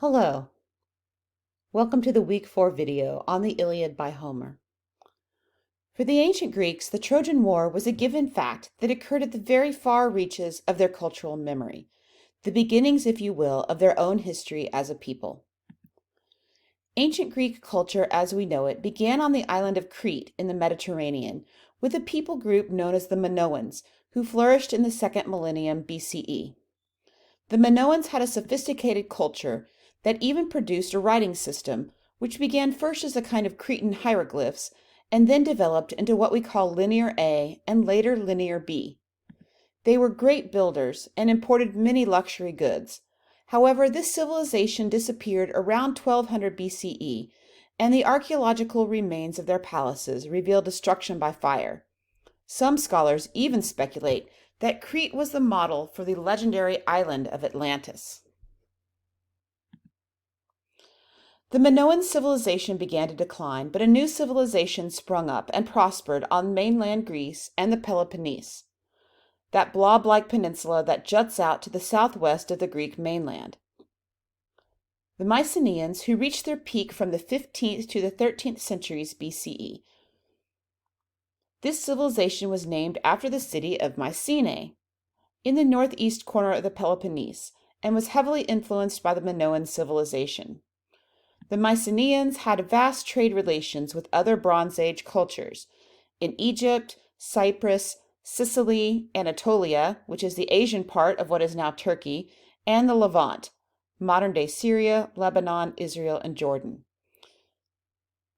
Hello, welcome to the Week 4 video on the Iliad by Homer. For the ancient Greeks, the Trojan War was a given fact that occurred at the very far reaches of their cultural memory, the beginnings, if you will, of their own history as a people. Ancient Greek culture as we know it began on the island of Crete in the Mediterranean with a people group known as the Minoans, who flourished in the 2nd millennium BCE. The Minoans had a sophisticated culture that even produced a writing system, which began first as a kind of Cretan hieroglyphs and then developed into what we call Linear A and later Linear B. They were great builders and imported many luxury goods. However, this civilization disappeared around 1200 BCE, and the archaeological remains of their palaces reveal destruction by fire. Some scholars even speculate that Crete was the model for the legendary island of Atlantis. The Minoan civilization began to decline, but a new civilization sprung up and prospered on mainland Greece and the Peloponnese, that blob-like peninsula that juts out to the southwest of the Greek mainland. The Mycenaeans, who reached their peak from the 15th to the 13th centuries BCE. This civilization was named after the city of Mycenae, in the northeast corner of the Peloponnese, and was heavily influenced by the Minoan civilization. The Mycenaeans had vast trade relations with other Bronze Age cultures in Egypt, Cyprus, Sicily, Anatolia, which is the Asian part of what is now Turkey, and the Levant, modern-day Syria, Lebanon, Israel, and Jordan.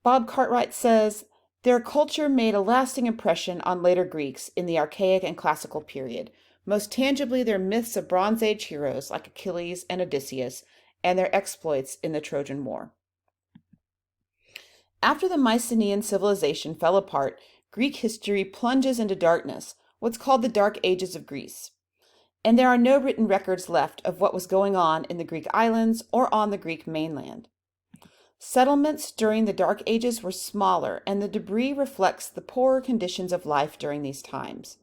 Bob Cartwright says, their culture made a lasting impression on later Greeks in the Archaic and Classical period, most tangibly their myths of Bronze Age heroes like Achilles and Odysseus, and their exploits in the Trojan War. After the Mycenaean civilization fell apart, Greek history plunges into darkness, what's called the Dark Ages of Greece. And there are no written records left of what was going on in the Greek islands or on the Greek mainland. Settlements during the Dark Ages were smaller, and the debris reflects the poorer conditions of life during these times.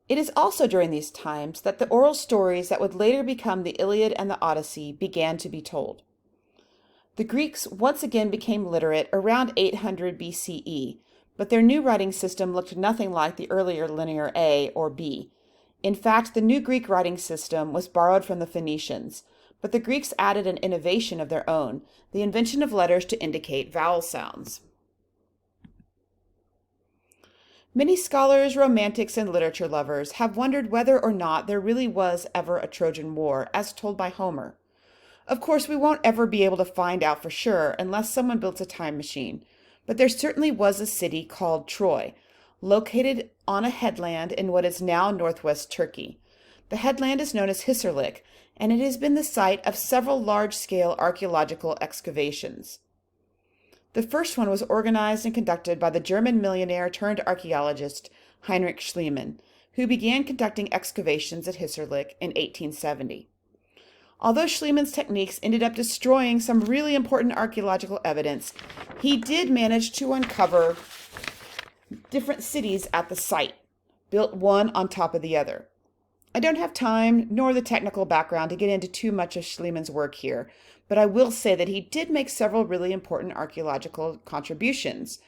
It is also during these times that the oral stories that would later become the Iliad and the Odyssey began to be told. The Greeks once again became literate around 800 BCE, but their new writing system looked nothing like the earlier Linear A or B. In fact, the new Greek writing system was borrowed from the Phoenicians, but the Greeks added an innovation of their own, the invention of letters to indicate vowel sounds. Many scholars, romantics, and literature lovers have wondered whether or not there really was ever a Trojan War, as told by Homer. Of course, we won't ever be able to find out for sure unless someone builds a time machine, but there certainly was a city called Troy, located on a headland in what is now northwest Turkey. The headland is known as Hisarlik, and it has been the site of several large-scale archaeological excavations. The first one was organized and conducted by the German millionaire-turned-archaeologist Heinrich Schliemann, who began conducting excavations at Hisarlik in 1870. Although Schliemann's techniques ended up destroying some really important archaeological evidence, he did manage to uncover different cities at the site, built one on top of the other. I don't have time nor the technical background to get into too much of Schliemann's work here, but I will say that he did make several really important archaeological contributions.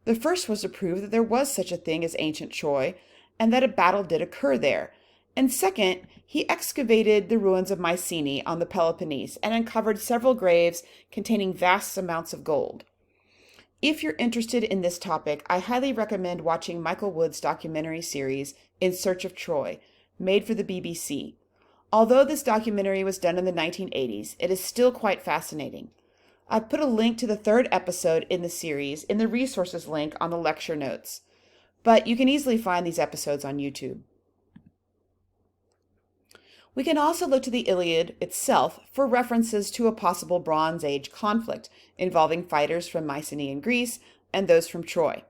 The first was to prove that there was such a thing as ancient Troy, and that a battle did occur there. And second, he excavated the ruins of Mycenae on the Peloponnese and uncovered several graves containing vast amounts of gold. If you're interested in this topic, I highly recommend watching Michael Wood's documentary series, In Search of Troy, made for the BBC. Although this documentary was done in the 1980s, it is still quite fascinating. I've put a link to the 3rd episode in the series in the resources link on the lecture notes, but you can easily find these episodes on YouTube. We can also look to the Iliad itself for references to a possible Bronze Age conflict involving fighters from Mycenaean Greece and those from Troy.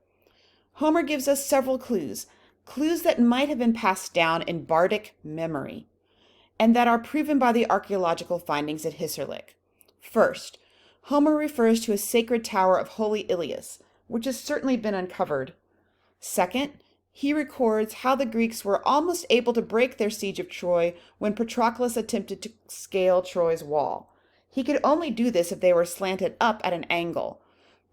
Homer gives us several clues that might have been passed down in bardic memory, and that are proven by the archaeological findings at Hisarlik. First, Homer refers to a sacred tower of Holy Ilias, which has certainly been uncovered. Second, he records how the Greeks were almost able to break their siege of Troy when Patroclus attempted to scale Troy's wall. He could only do this if they were slanted up at an angle.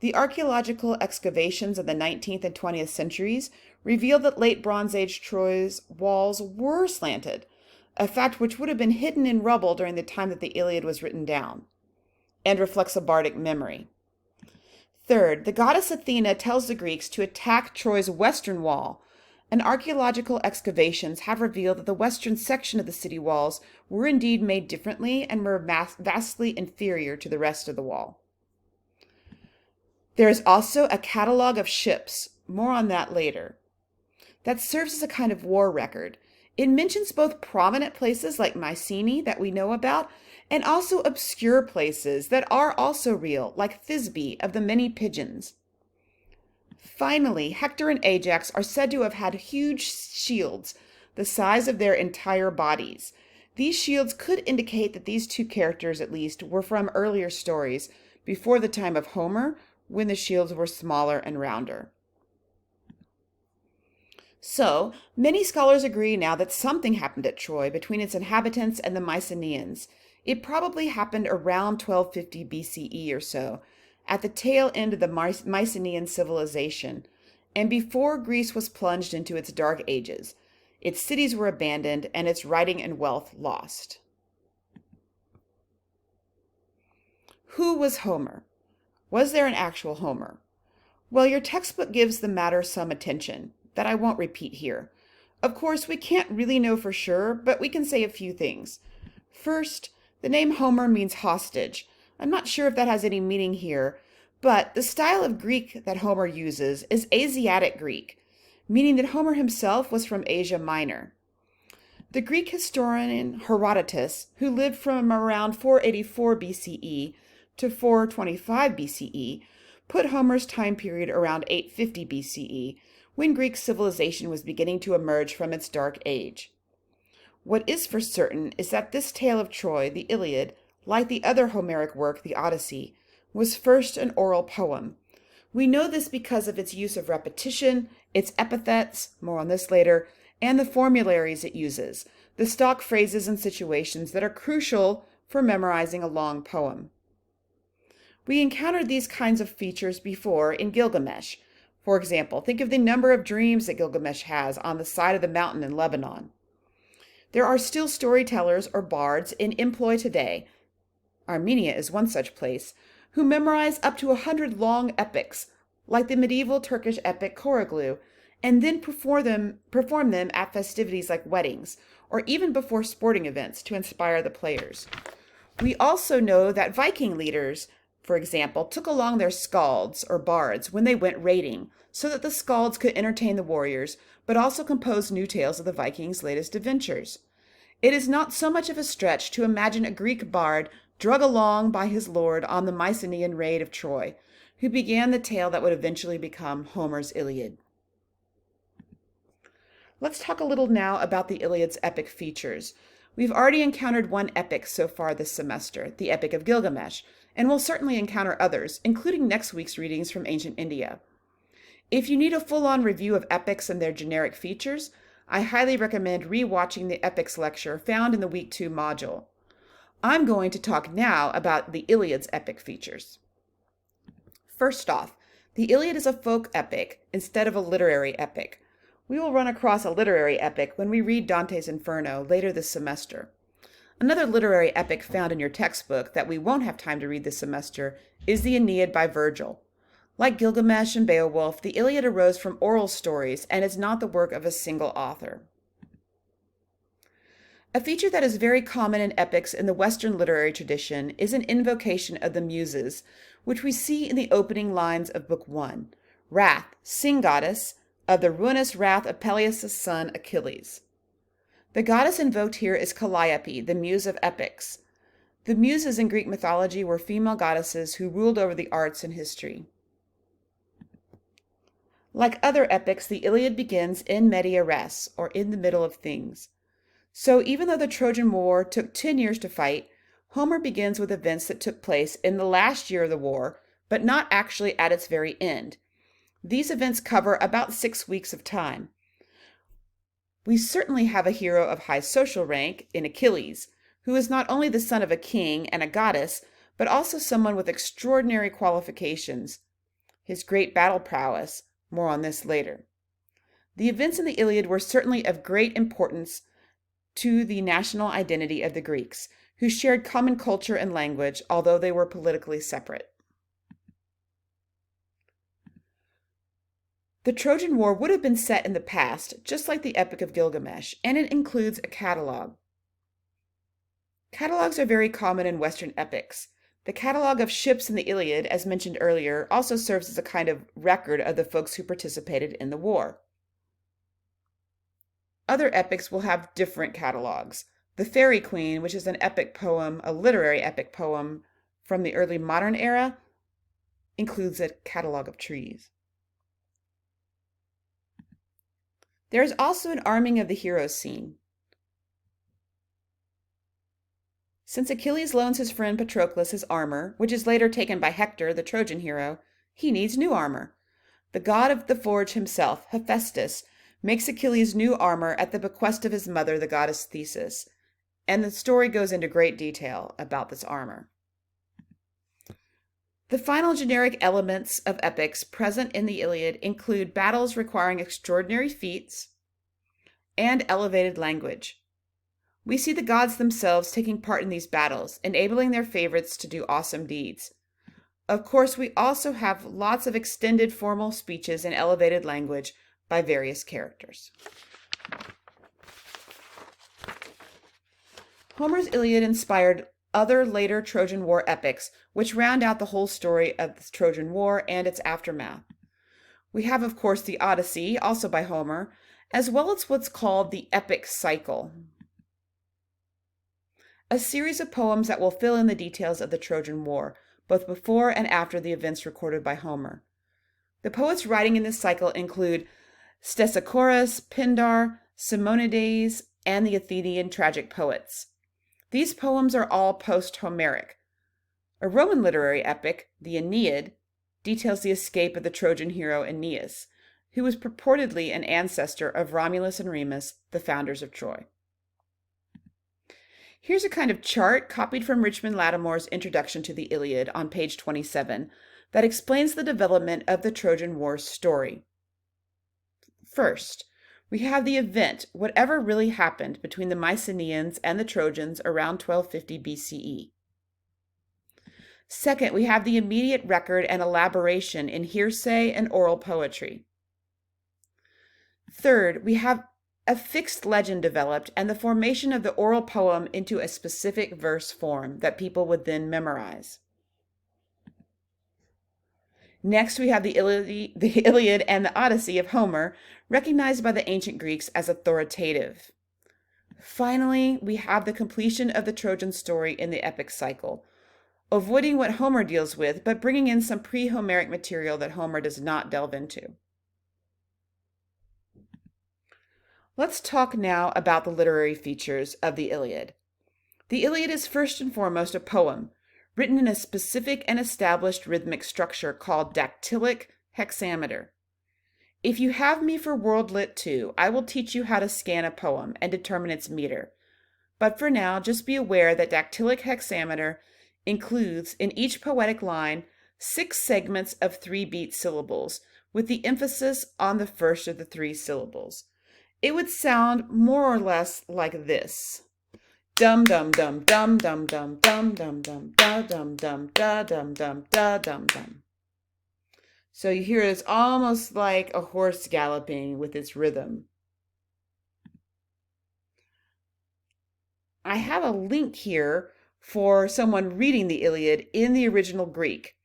The archaeological excavations of the 19th and 20th centuries revealed that late Bronze Age Troy's walls were slanted, a fact which would have been hidden in rubble during the time that the Iliad was written down, and reflects a bardic memory. Third, the goddess Athena tells the Greeks to attack Troy's western wall, and archaeological excavations have revealed that the western section of the city walls were indeed made differently and were vastly inferior to the rest of the wall. There is also a catalog of ships, more on that later, that serves as a kind of war record. It mentions both prominent places like Mycenae that we know about, and also obscure places that are also real, like Thisbe of the many pigeons. Finally, Hector and Ajax are said to have had huge shields, the size of their entire bodies. These shields could indicate that these two characters, at least, were from earlier stories, before the time of Homer, when the shields were smaller and rounder. So, many scholars agree now that something happened at Troy between its inhabitants and the Mycenaeans. It probably happened around 1250 BCE or so, at the tail end of the Mycenaean civilization, and before Greece was plunged into its dark ages. Its cities were abandoned and its writing and wealth lost. Who was Homer? Was there an actual Homer? Well, your textbook gives the matter some attention that I won't repeat here. Of course, we can't really know for sure, but we can say a few things. First, the name Homer means hostage. I'm not sure if that has any meaning here, but the style of Greek that Homer uses is Asiatic Greek, meaning that Homer himself was from Asia Minor. The Greek historian Herodotus, who lived from around 484 BCE to 425 BCE, put Homer's time period around 850 BCE, when Greek civilization was beginning to emerge from its dark age. What is for certain is that this tale of Troy, the Iliad, like the other Homeric work, the Odyssey, was first an oral poem. We know this because of its use of repetition, its epithets, more on this later, and the formularies it uses, the stock phrases and situations that are crucial for memorizing a long poem. We encountered these kinds of features before in Gilgamesh. For example, think of the number of dreams that Gilgamesh has on the side of the mountain in Lebanon. There are still storytellers or bards in employ today, Armenia is one such place, who memorize up to 100 long epics, like the medieval Turkish epic Koroglu, and then perform them at festivities like weddings, or even before sporting events to inspire the players. We also know that Viking leaders, for example, took along their skalds or bards when they went raiding, so that the skalds could entertain the warriors, but also compose new tales of the Vikings' latest adventures. It is not so much of a stretch to imagine a Greek bard drug along by his lord on the Mycenaean raid of Troy, who began the tale that would eventually become Homer's Iliad. Let's talk a little now about the Iliad's epic features. We've already encountered one epic so far this semester, the Epic of Gilgamesh, and we'll certainly encounter others, including next week's readings from ancient India. If you need a full-on review of epics and their generic features, I highly recommend re-watching the epics lecture found in the Week 2 module. I'm going to talk now about the Iliad's epic features. First off, the Iliad is a folk epic instead of a literary epic. We will run across a literary epic when we read Dante's Inferno later this semester. Another literary epic found in your textbook that we won't have time to read this semester is the Aeneid by Virgil. Like Gilgamesh and Beowulf, the Iliad arose from oral stories and is not the work of a single author. A feature that is very common in epics in the Western literary tradition is an invocation of the Muses, which we see in the opening lines of Book 1. Wrath, sing goddess, of the ruinous wrath of Peleus' son Achilles. The goddess invoked here is Calliope, the muse of epics. The Muses in Greek mythology were female goddesses who ruled over the arts and history. Like other epics, the Iliad begins in media res, or in the middle of things. So even though the Trojan War took 10 years to fight, Homer begins with events that took place in the last year of the war, but not actually at its very end. These events cover about 6 weeks of time. We certainly have a hero of high social rank in Achilles, who is not only the son of a king and a goddess, but also someone with extraordinary qualifications. His great battle prowess, more on this later. The events in the Iliad were certainly of great importance to the national identity of the Greeks, who shared common culture and language, although they were politically separate. The Trojan War would have been set in the past, just like the Epic of Gilgamesh, and it includes a catalog. Catalogs are very common in Western epics. The catalog of ships in the Iliad, as mentioned earlier, also serves as a kind of record of the folks who participated in the war. Other epics will have different catalogs. The Fairy Queen, which is an epic poem, a literary epic poem from the early modern era, includes a catalog of trees. There is also an arming of the heroes scene. Since Achilles loans his friend Patroclus his armor, which is later taken by Hector, the Trojan hero, he needs new armor. The god of the forge himself, Hephaestus, makes Achilles new armor at the bequest of his mother, the goddess Thetis, and the story goes into great detail about this armor. The final generic elements of epics present in the Iliad include battles requiring extraordinary feats and elevated language. We see the gods themselves taking part in these battles, enabling their favorites to do awesome deeds. Of course, we also have lots of extended formal speeches in elevated language by various characters. Homer's Iliad inspired other later Trojan War epics, which round out the whole story of the Trojan War and its aftermath. We have, of course, the Odyssey, also by Homer, as well as what's called the epic cycle, a series of poems that will fill in the details of the Trojan War, both before and after the events recorded by Homer. The poets writing in this cycle include Stesichorus, Pindar, Simonides, and the Athenian tragic poets. These poems are all post-Homeric. A Roman literary epic, the Aeneid, details the escape of the Trojan hero Aeneas, who was purportedly an ancestor of Romulus and Remus, the founders of Troy. Here's a kind of chart copied from Richmond Lattimore's Introduction to the Iliad on page 27 that explains the development of the Trojan War's story. First, we have the event, whatever really happened between the Mycenaeans and the Trojans around 1250 BCE. Second, we have the immediate record and elaboration in hearsay and oral poetry. Third, we have a fixed legend developed and the formation of the oral poem into a specific verse form that people would then memorize. Next, we have the Iliad and the Odyssey of Homer, recognized by the ancient Greeks as authoritative. Finally, we have the completion of the Trojan story in the epic cycle, avoiding what Homer deals with, but bringing in some pre-Homeric material that Homer does not delve into. Let's talk now about the literary features of the Iliad. The Iliad is first and foremost a poem, written in a specific and established rhythmic structure called dactylic hexameter. If you have me for World Lit 2, I will teach you how to scan a poem and determine its meter. But for now, just be aware that dactylic hexameter includes, in each poetic line, 6 segments of 3-beat syllables, with the emphasis on the first of the 3 syllables. It would sound more or less like this. Dum dum dum dum dum dum dum dum dum da dum dum da dum dum da dum dum. So you hear it's almost like a horse galloping with its rhythm. I have a link here for someone reading the Iliad in the original Greek,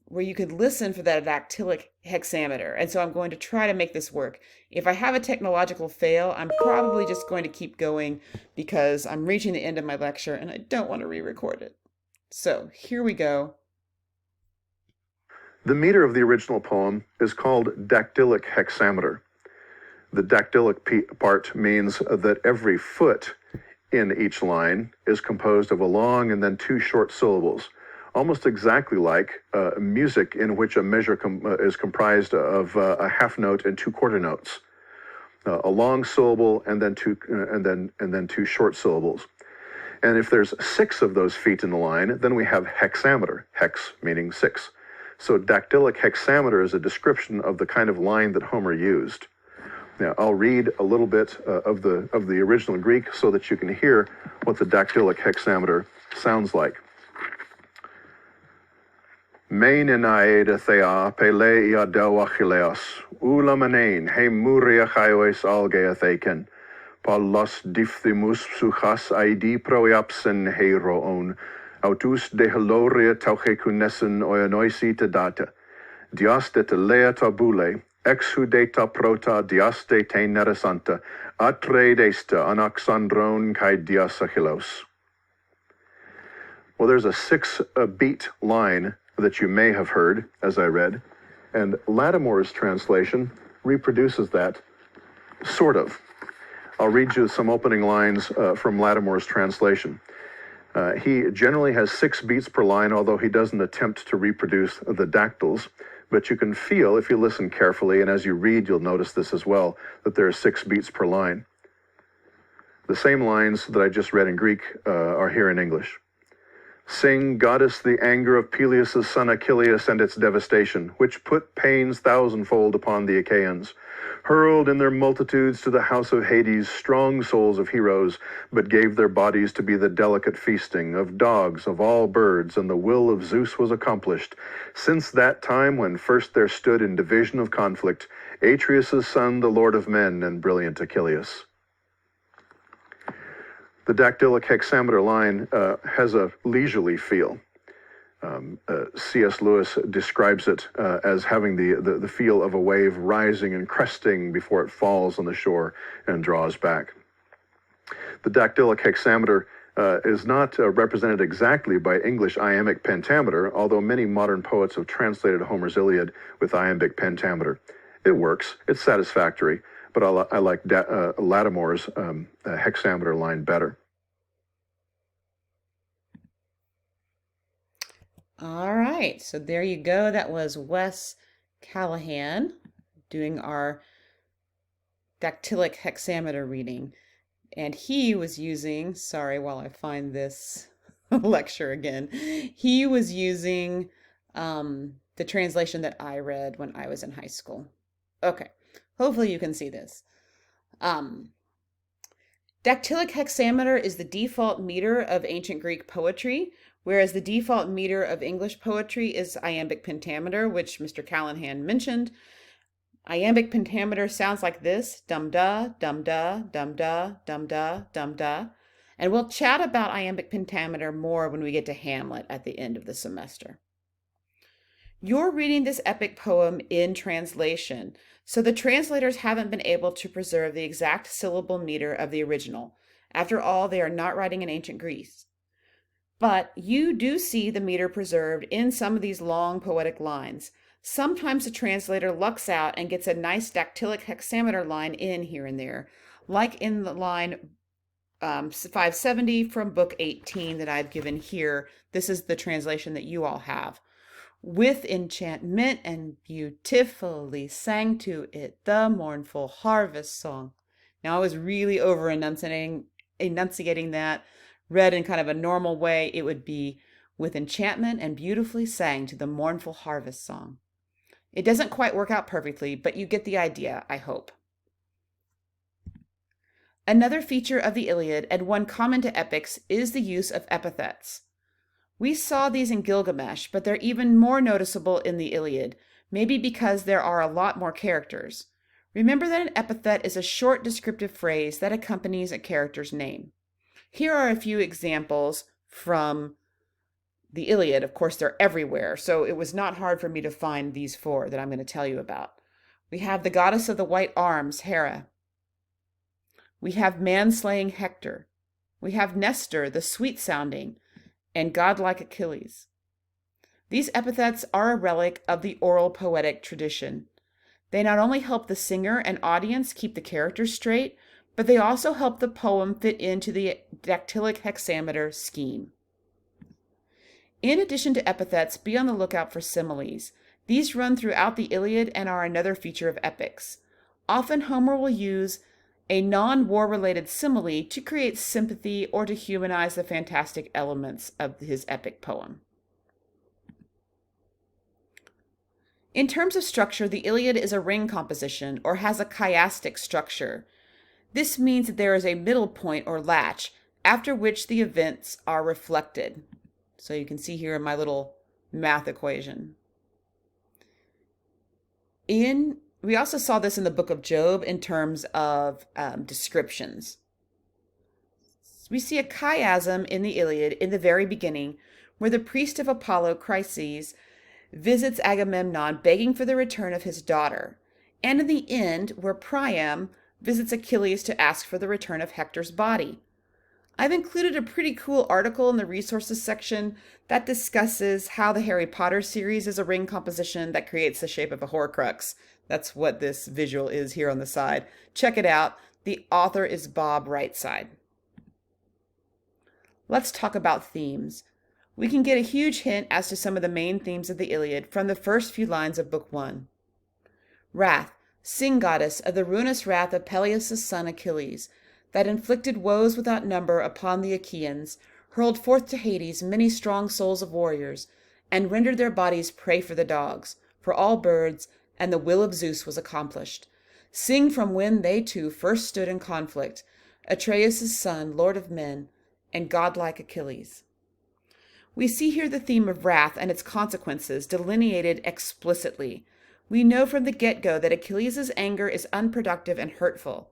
where you could listen for that dactylic hexameter. And so I'm going to try to make this work. If I have a technological fail, I'm probably just going to keep going because I'm reaching the end of my lecture and I don't want to re-record it. So here we go. The meter of the original poem is called dactylic hexameter. The dactylic part means that every foot in each line is composed of a long and then 2 short syllables, almost exactly like music in which a measure is comprised of a half note and 2 quarter notes, a long syllable and then 2 short syllables. And if there's 6 of those feet in the line, then we have hexameter, hex meaning 6. So dactylic hexameter is a description of the kind of line that Homer used. Now, I'll read a little bit of the original Greek so that you can hear what the dactylic hexameter sounds like. Main enaida thea pelea deu achilleos, ulamanein he muria chaiois algea theken, pallos difthimus psuchas aidi proiapsen heroon, autus de haloria tauchecunesen oionoisi te data, diaste te lea tabule, exudeta prota diaste te neresanta, atre desta anaxandron kai dias achillos. Well, there's a 6-beat line that you may have heard, as I read, and Lattimore's translation reproduces that, sort of. I'll read you some opening lines from Lattimore's translation. He generally has 6 beats per line, although he doesn't attempt to reproduce the dactyls, but you can feel, if you listen carefully, and as you read, you'll notice this as well, that there are 6 beats per line. The same lines that I just read in Greek are here in English. Sing, goddess, the anger of Peleus' son Achilles and its devastation, which put pains thousandfold upon the Achaeans, hurled in their multitudes to the house of Hades strong souls of heroes, but gave their bodies to be the delicate feasting of dogs, of all birds, and the will of Zeus was accomplished. Since that time when first there stood in division of conflict, Atreus' son, the lord of men, and brilliant Achilles. The dactylic hexameter line has a leisurely feel. C.S. Lewis describes it as having the feel of a wave rising and cresting before it falls on the shore and draws back. The dactylic hexameter is not represented exactly by English iambic pentameter, although many modern poets have translated Homer's Iliad with iambic pentameter. It works, it's satisfactory, but I like Lattimore's hexameter line better. All right, so there you go. That was Wes Callahan doing our dactylic hexameter reading. And he was using, sorry, while I find this lecture again, he was using the translation that I read when I was in high school. Okay, hopefully you can see this. Dactylic hexameter is the default meter of ancient Greek poetry, whereas the default meter of English poetry is iambic pentameter, which Mr. Callahan mentioned. Iambic pentameter sounds like this: dum-da, dum-da, dum-da, dum-da, dum-da. And we'll chat about iambic pentameter more when we get to Hamlet at the end of the semester. You're reading this epic poem in translation, so the translators haven't been able to preserve the exact syllable meter of the original. After all, they are not writing in ancient Greece. But you do see the meter preserved in some of these long poetic lines. Sometimes the translator lucks out and gets a nice dactylic hexameter line in here and there, like in the line 570 from book 18 that I've given here. This is the translation that you all have. With enchantment and beautifully sang to it the mournful harvest song. Now I was really over enunciating that. Read in kind of a normal way, it would be with enchantment and beautifully sang to the mournful harvest song. It doesn't quite work out perfectly, but you get the idea, I hope. Another feature of the Iliad, and one common to epics, is the use of epithets. We saw these in Gilgamesh, but they're even more noticeable in the Iliad, maybe because there are a lot more characters. Remember that an epithet is a short descriptive phrase that accompanies a character's name. Here are a few examples from the Iliad. Of course, they're everywhere, so it was not hard for me to find these 4 that I'm going to tell you about. We have the goddess of the white arms, Hera. We have man-slaying Hector. We have Nestor, the sweet-sounding, and godlike Achilles. These epithets are a relic of the oral poetic tradition. They not only help the singer and audience keep the characters straight, but they also help the poem fit into the dactylic hexameter scheme. In addition to epithets, be on the lookout for similes. These run throughout the Iliad and are another feature of epics. Often Homer will use a non-war related simile to create sympathy or to humanize the fantastic elements of his epic poem. In terms of structure, the Iliad is a ring composition or has a chiastic structure. This means that there is a middle point or latch after which the events are reflected. So you can see here in my little math equation. We also saw this in the book of Job in terms of descriptions. We see a chiasm in the Iliad in the very beginning, where the priest of Apollo, Chryses, visits Agamemnon begging for the return of his daughter, and in the end, where Priam visits Achilles to ask for the return of Hector's body. I've included a pretty cool article in the resources section that discusses how the Harry Potter series is a ring composition that creates the shape of a Horcrux. That's what this visual is here on the side. Check it out. The author is Bob Rightside. Let's talk about themes. We can get a huge hint as to some of the main themes of the Iliad from the first few lines of Book 1. Wrath, sing goddess of the ruinous wrath of Peleus' son Achilles, that inflicted woes without number upon the Achaeans, hurled forth to Hades many strong souls of warriors, and rendered their bodies prey for the dogs, for all birds, and the will of Zeus was accomplished. Sing from when they two first stood in conflict, Atreus' son, lord of men, and godlike Achilles. We see here the theme of wrath and its consequences delineated explicitly. We know from the get-go that Achilles' anger is unproductive and hurtful.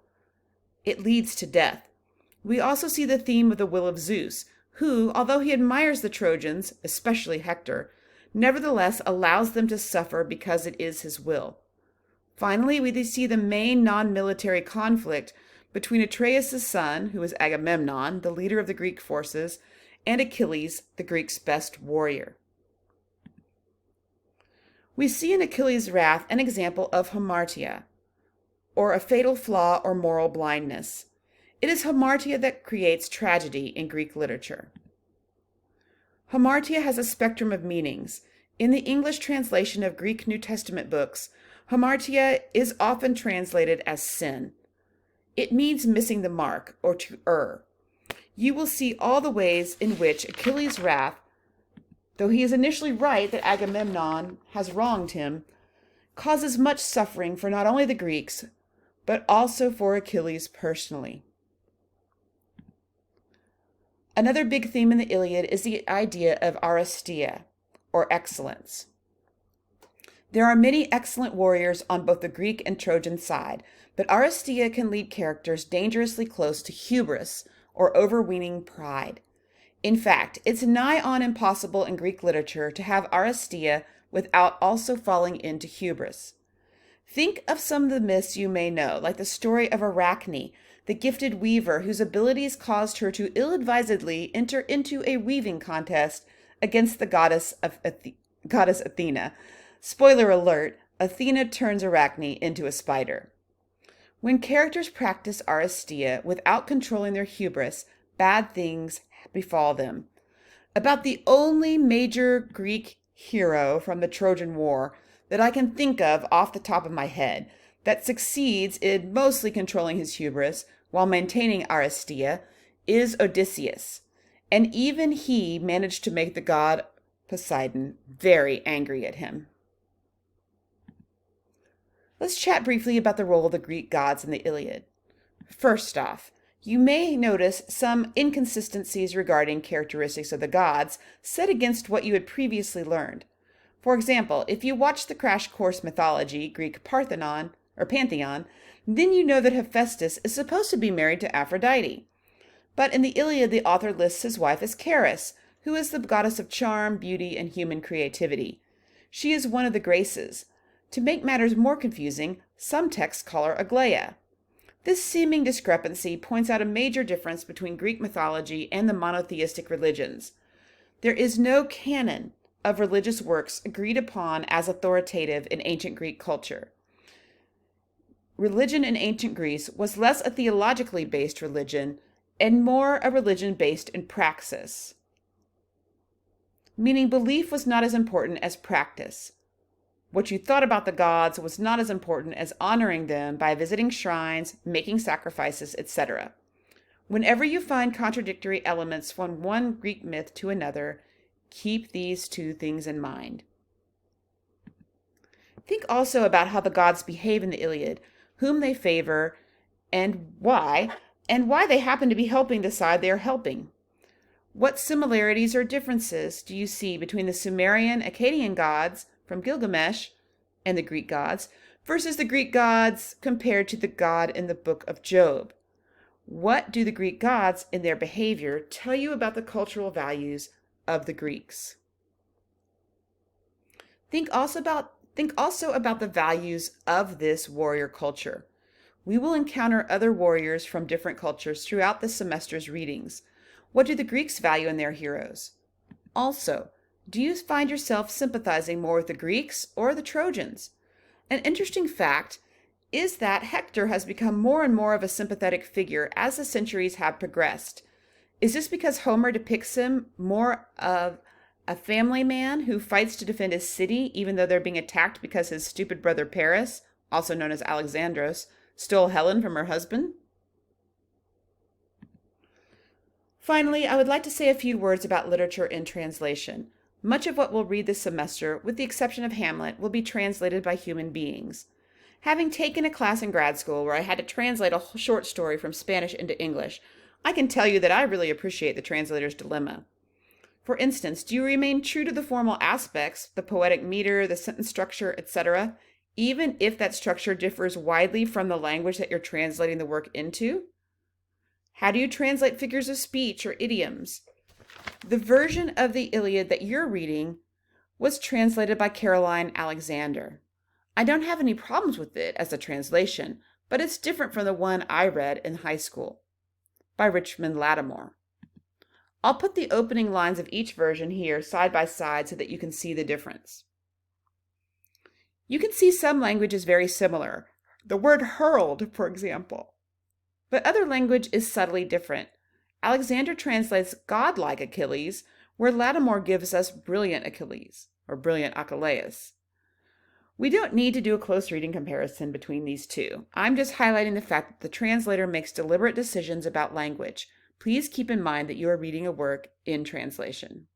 It leads to death. We also see the theme of the will of Zeus, who, although he admires the Trojans, especially Hector, nevertheless allows them to suffer because it is his will. Finally, we see the main non-military conflict between Atreus' son, who is Agamemnon, the leader of the Greek forces, and Achilles, the Greeks' best warrior. We see in Achilles' wrath an example of hamartia, or a fatal flaw or moral blindness. It is hamartia that creates tragedy in Greek literature. Hamartia has a spectrum of meanings. In the English translation of Greek New Testament books, hamartia is often translated as sin. It means missing the mark, or to err. You will see all the ways in which Achilles' wrath, though he is initially right that Agamemnon has wronged him, causes much suffering for not only the Greeks, but also for Achilles personally. Another big theme in the Iliad is the idea of aristia, or excellence. There are many excellent warriors on both the Greek and Trojan side, but aristia can lead characters dangerously close to hubris, or overweening pride. In fact, it's nigh on impossible in Greek literature to have aristia without also falling into hubris. Think of some of the myths you may know, like the story of Arachne, the gifted weaver whose abilities caused her to ill-advisedly enter into a weaving contest against the goddess Athena. Spoiler alert, Athena turns Arachne into a spider. When characters practice aristia without controlling their hubris, bad things befall them. About the only major Greek hero from the Trojan War that I can think of off the top of my head that succeeds in mostly controlling his hubris while maintaining aristia is Odysseus, and even he managed to make the god Poseidon very angry at him. Let's chat briefly about the role of the Greek gods in the Iliad. First off, you may notice some inconsistencies regarding characteristics of the gods set against what you had previously learned. For example, if you watch the Crash Course Mythology, Greek Pantheon, then you know that Hephaestus is supposed to be married to Aphrodite. But in the Iliad, the author lists his wife as Charis, who is the goddess of charm, beauty, and human creativity. She is one of the Graces. To make matters more confusing, some texts call her Aglaia. This seeming discrepancy points out a major difference between Greek mythology and the monotheistic religions. There is no canon of religious works agreed upon as authoritative in ancient Greek culture. Religion in ancient Greece was less a theologically based religion and more a religion based in praxis, meaning belief was not as important as practice. What you thought about the gods was not as important as honoring them by visiting shrines, making sacrifices, etc. Whenever you find contradictory elements from one Greek myth to another, keep these two things in mind. Think also about how the gods behave in the Iliad, whom they favor, and why they happen to be helping the side they are helping. What similarities or differences do you see between the Sumerian Akkadian gods from Gilgamesh and the Greek gods versus the Greek gods compared to the God in the book of Job? What do the Greek gods in their behavior tell you about the cultural values of the Greeks? Think also about the values of this warrior culture. We will encounter other warriors from different cultures throughout the semester's readings. What do the Greeks value in their heroes? Also, do you find yourself sympathizing more with the Greeks or the Trojans? An interesting fact is that Hector has become more and more of a sympathetic figure as the centuries have progressed. Is this because Homer depicts him more of a family man who fights to defend his city even though they're being attacked because his stupid brother Paris, also known as Alexandros, stole Helen from her husband? Finally, I would like to say a few words about literature in translation. Much of what we'll read this semester, with the exception of Hamlet, will be translated by human beings. Having taken a class in grad school where I had to translate a short story from Spanish into English, I can tell you that I really appreciate the translator's dilemma. For instance, do you remain true to the formal aspects, the poetic meter, the sentence structure, etc., even if that structure differs widely from the language that you're translating the work into? How do you translate figures of speech or idioms? The version of the Iliad that you're reading was translated by Caroline Alexander. I don't have any problems with it as a translation, but it's different from the one I read in high school by Richmond Lattimore. I'll put the opening lines of each version here side by side so that you can see the difference. You can see some language is very similar. The word hurled, for example. But other language is subtly different. Alexander translates godlike Achilles, where Lattimore gives us brilliant Achilles, or brilliant Achilles. We don't need to do a close reading comparison between these two. I'm just highlighting the fact that the translator makes deliberate decisions about language. Please keep in mind that you are reading a work in translation.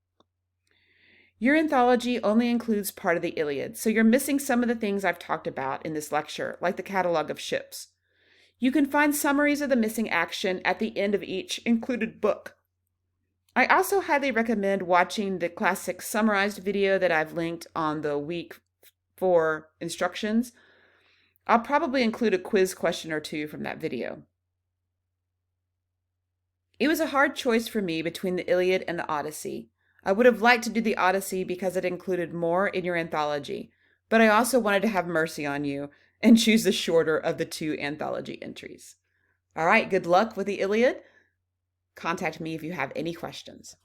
Your anthology only includes part of the Iliad, so you're missing some of the things I've talked about in this lecture, like the catalog of ships. You can find summaries of the missing action at the end of each included book. I also highly recommend watching the classic summarized video that I've linked on the week 4 instructions. I'll probably include a quiz question or two from that video. It was a hard choice for me between the Iliad and the Odyssey. I would have liked to do the Odyssey because it included more in your anthology, but I also wanted to have mercy on you and choose the shorter of the two anthology entries. All right, good luck with the Iliad. Contact me if you have any questions.